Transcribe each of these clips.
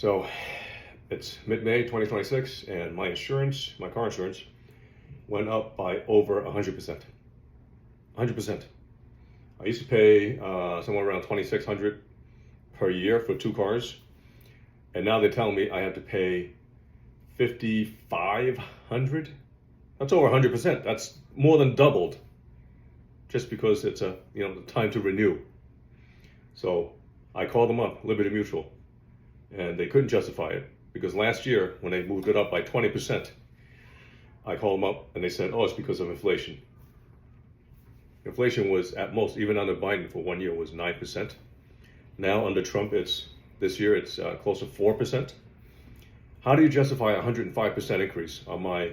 So it's mid-May 2026, and my insurance, my car insurance, went up by over 100%. 100%. I used to pay somewhere around 2,600 per year for two cars, and now they're telling me I have to pay 5,500. That's over 100%. That's more than doubled, just because it's the time to renew. So I called them up, Liberty Mutual, and they couldn't justify it because last year when they moved it up by 20%, I called them up and they said, "Oh, it's because of inflation." Inflation was at most, even under Biden for 1 year, was 9%. Now under Trump, this year it's close to 4%. How do you justify a 105% increase on my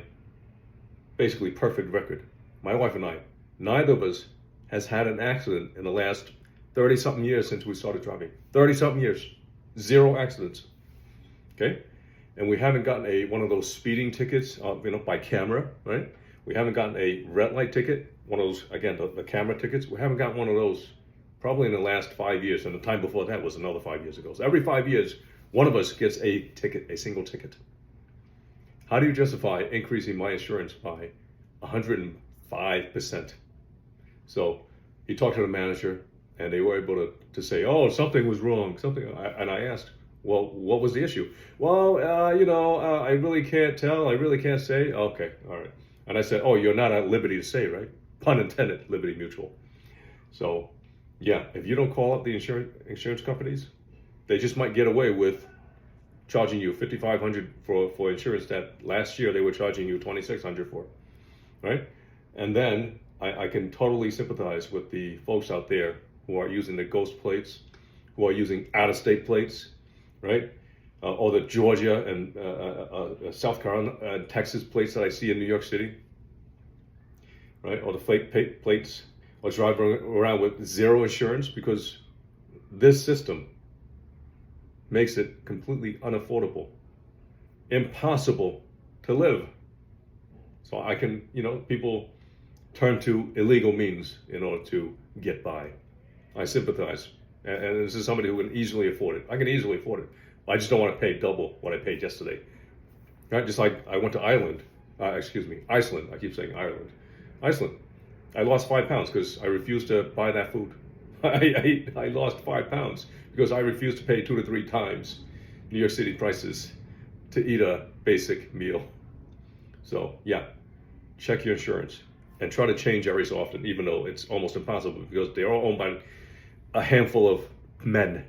basically perfect record? My wife and I, neither of us has had an accident in the last 30-something years since we started driving. 30-something years. 0 accidents. Okay? And we haven't gotten one of those speeding tickets, by camera, right? We haven't gotten a red light ticket, one of those, again, the camera tickets. We haven't gotten one of those probably in the last 5 years, and the time before that was another 5 years ago. So every 5 years, one of us gets a ticket, a single ticket. How do you justify increasing my insurance by 105%? So he talked to the manager, and they were able to say, "Oh, something was wrong." And I asked, "Well, what was the issue?" "Well, I really can't tell. I really can't say." "Okay, all right." And I said, "Oh, you're not at liberty to say, right?" Pun intended, Liberty Mutual. So, yeah, if you don't call up the insurance companies, they just might get away with charging you $5,500 for insurance that last year they were charging you $2,600 for, right? And then I can totally sympathize with the folks out there who are using the ghost plates, who are using out-of-state plates, right? Or the Georgia and South Carolina and Texas plates that I see in New York City, right? Or the fake plates, or driving around with 0 insurance, because this system makes it completely unaffordable, impossible to live. So I can, people turn to illegal means in order to get by. I sympathize. And this is somebody who can easily afford it. I can easily afford it. I just don't want to pay double what I paid yesterday. Right? Just like I went to Iceland. I keep saying Ireland. Iceland. I lost 5 pounds because I refused to buy that food. I lost 5 pounds because I refused to pay 2 to 3 times New York City prices to eat a basic meal. So yeah, check your insurance and try to change every so often, even though it's almost impossible because they are owned by a handful of men.